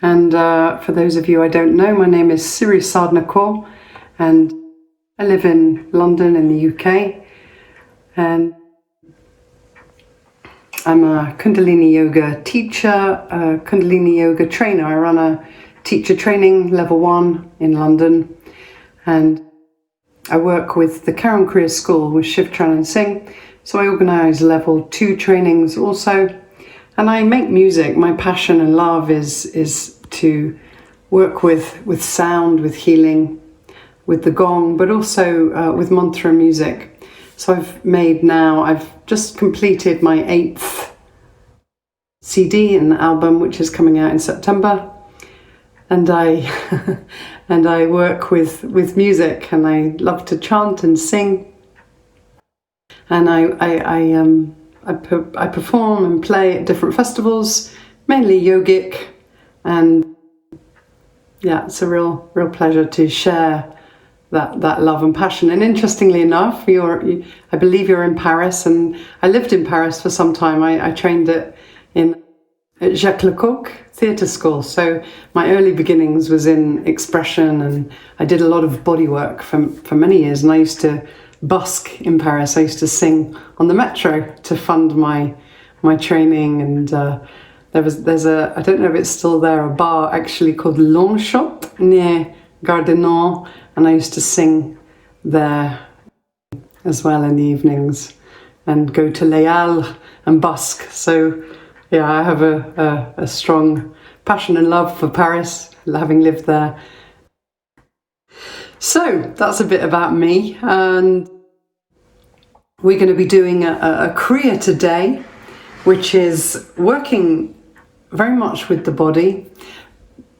And for those of you I don't know, my name is Siri Sadhana Kaur, and I live in London in the UK. And I'm a Kundalini Yoga teacher, a Kundalini Yoga trainer. I run a teacher training level 1 in London, and I work with the Karan Kriya School with Shiv Tran and Singh. So I organise level 2 trainings also. And I make music. My passion and love is to work with sound, with healing, with the gong, but also with mantra music. So I've just completed my 8th CD and album, which is coming out in September. And I and I work with music, and I love to chant and sing. And I perform and play at different festivals, mainly yogic, and yeah, it's a real pleasure to share that love and passion. And interestingly enough, I believe you're in Paris, and I lived in Paris for some time. I trained at Jacques Lecoq Theatre School, so my early beginnings was in expression, and I did a lot of body work for many years, and I used to busk in Paris. I used to sing on the metro to fund my training, and there's a, I don't know if it's still there, a bar actually called Longshot near Gare du Nord, and I used to sing there as well in the evenings and go to Les Halles and busk. So yeah, I have a strong passion and love for Paris, having lived there. So that's a bit about me, and we're going to be doing a Kriya today, which is working very much with the body,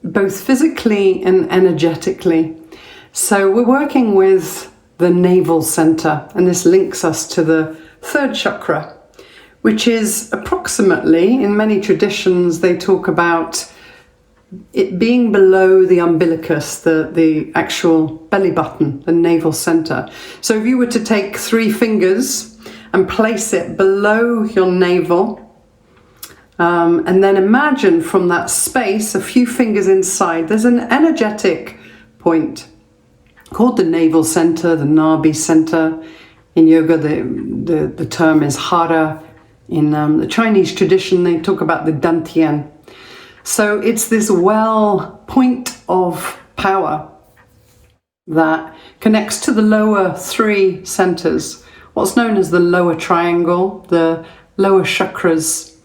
both physically and energetically. So we're working with the navel center, and this links us to the 3rd chakra, which is approximately, in many traditions, they talk about it being below the umbilicus, the actual belly button, the navel center. So if you were to take 3 fingers and place it below your navel, and then imagine from that space, a few fingers inside, there's an energetic point called the navel center, the Nabi center. In yoga, the term is Hara. In the Chinese tradition, they talk about the Dantian. So it's this point of power that connects to the lower 3 centers, what's known as the lower triangle, the lower chakras.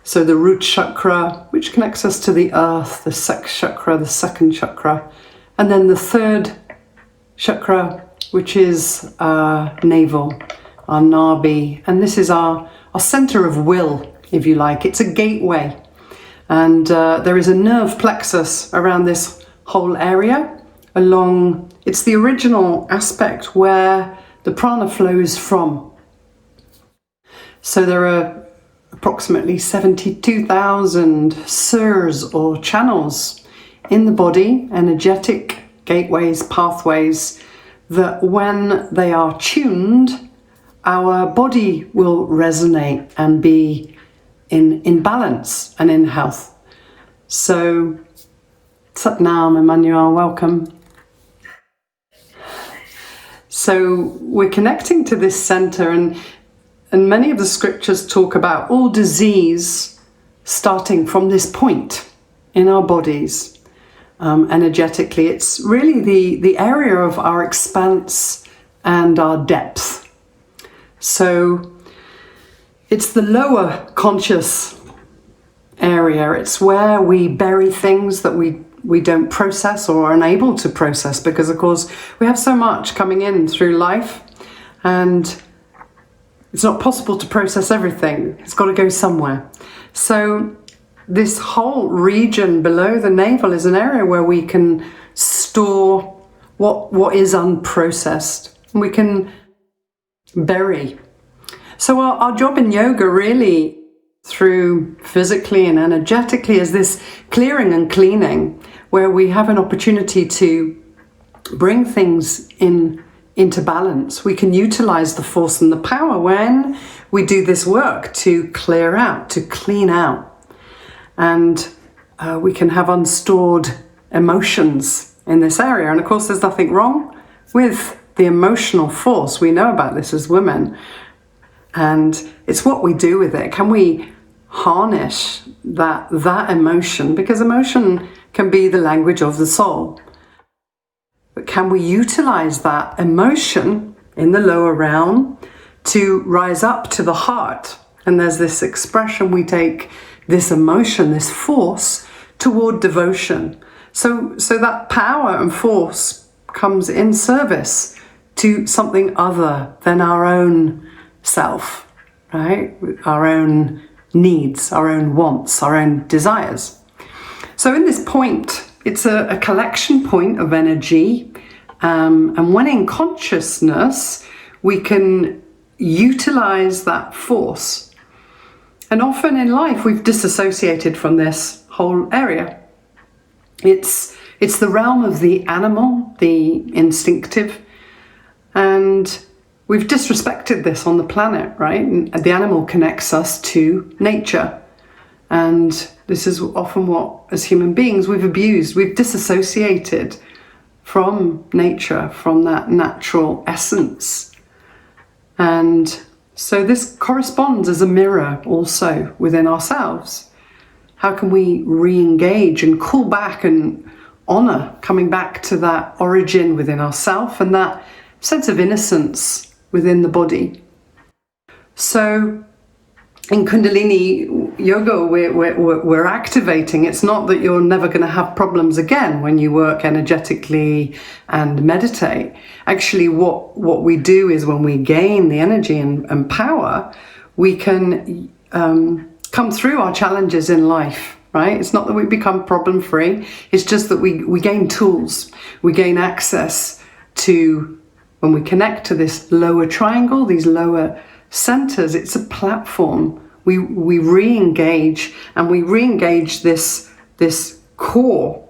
So the root chakra, which connects us to the earth, the sex chakra, the 2nd chakra, and then the 3rd chakra, which is our navel, our Nabi. And this is our center of will, if you like. It's a gateway. And there is a nerve plexus around this whole area it's the original aspect where the prana flows from. So there are approximately 72,000 sirs or channels in the body, energetic gateways, pathways, that when they are tuned, our body will resonate and be in balance and in health. So, Sat Nam, Emmanuel, welcome. So we're connecting to this center, and many of the scriptures talk about all disease starting from this point in our bodies. Energetically, it's really the area of our expanse and our depth. So it's the lower conscious area. It's where we bury things that we don't process or are unable to process, because of course we have so much coming in through life, and it's not possible to process everything. It's got to go somewhere. So this whole region below the navel is an area where we can store what is unprocessed, and we can bury. So our job in yoga, really, through physically and energetically, is this clearing and cleaning, where we have an opportunity to bring things into balance. We can utilize the force and the power when we do this work to clear out, to clean out. And we can have unstored emotions in this area. And of course, there's nothing wrong with the emotional force. We know about this as women. And it's what we do with it. Can we harness that emotion? Because emotion can be the language of the soul. But can we utilize that emotion in the lower realm to rise up to the heart? And there's this expression, we take this emotion, this force, toward devotion. So that power and force comes in service to something other than our own self, right? Our own needs, our own wants, our own desires. So in this point, it's a collection point of energy. And when in consciousness, we can utilize that force. And often in life, we've disassociated from this whole area. It's the realm of the animal, the instinctive, and we've disrespected this on the planet, right? And the animal connects us to nature. And this is often what, as human beings, we've abused. We've disassociated from nature, from that natural essence. And so this corresponds as a mirror also within ourselves. How can we re-engage and call back and honor coming back to that origin within ourselves and that sense of innocence within the body? So in Kundalini yoga, we're activating. It's not that you're never going to have problems again when you work energetically and meditate. Actually, what we do is when we gain the energy and power, we can come through our challenges in life, right? It's not that we become problem-free. It's just that we gain tools. We gain access to, when we connect to this lower triangle, these lower centers, it's a platform. We re-engage, and we re-engage this core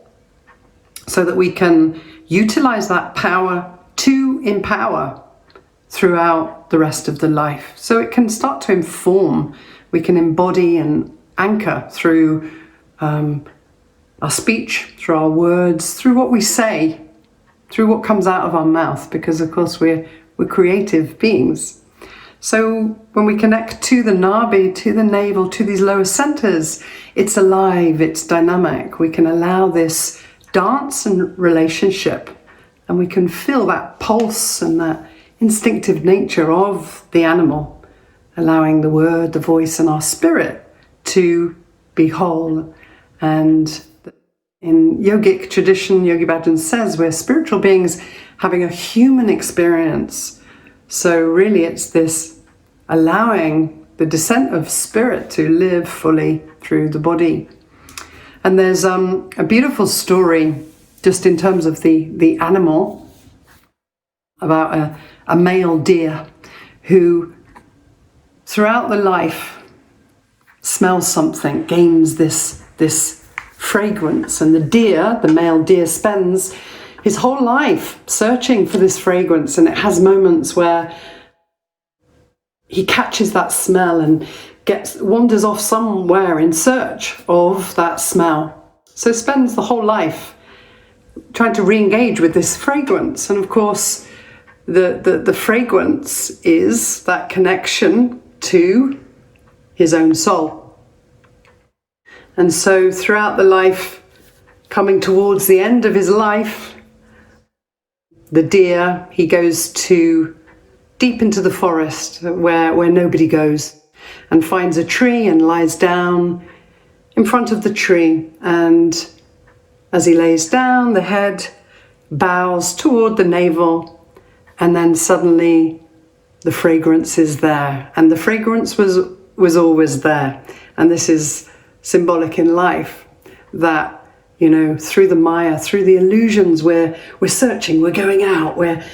so that we can utilize that power to empower throughout the rest of the life. So it can start to inform. We can embody and anchor through our speech, through our words, through what we say, through what comes out of our mouth, because of course we're creative beings. So when we connect to the nabi, to the navel, to these lower centers, it's alive, it's dynamic. We can allow this dance and relationship, and we can feel that pulse and that instinctive nature of the animal, allowing the word, the voice, and our spirit to be whole. And in yogic tradition, Yogi Bhajan says we're spiritual beings having a human experience. So really it's this allowing the descent of spirit to live fully through the body. And there's a beautiful story just in terms of the animal about a male deer who throughout the life smells something, gains this fragrance. And the male deer spends his whole life searching for this fragrance, and it has moments where he catches that smell and wanders off somewhere in search of that smell. So spends the whole life trying to re-engage with this fragrance. And of course, the fragrance is that connection to his own soul. And so throughout the life, coming towards the end of his life, the deer, he goes deep into the forest where nobody goes, and finds a tree and lies down in front of the tree. And as he lays down, the head bows toward the navel, and then suddenly the fragrance is there. And the fragrance was always there. And this is symbolic in life, that, you know, through the Maya, through the illusions, we're searching, we're going out, we're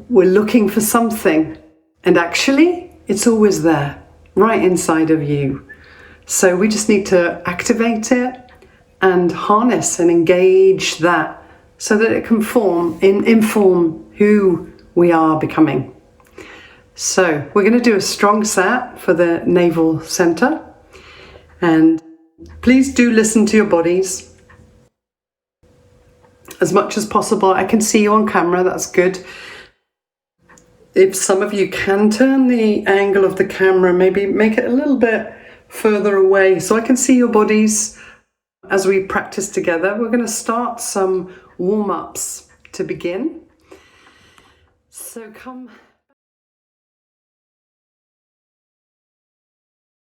looking for something, and actually it's always there, right inside of you. So we just need to activate it and harness and engage that so that it can inform who we are becoming. So we're going to do a strong sat for the navel center, and Please do listen to your bodies as much as possible. I can see you on camera, that's good. If some of you can turn the angle of the camera, maybe make it a little bit further away so I can see your bodies as we practice together. We're going to start some warm-ups to begin. So come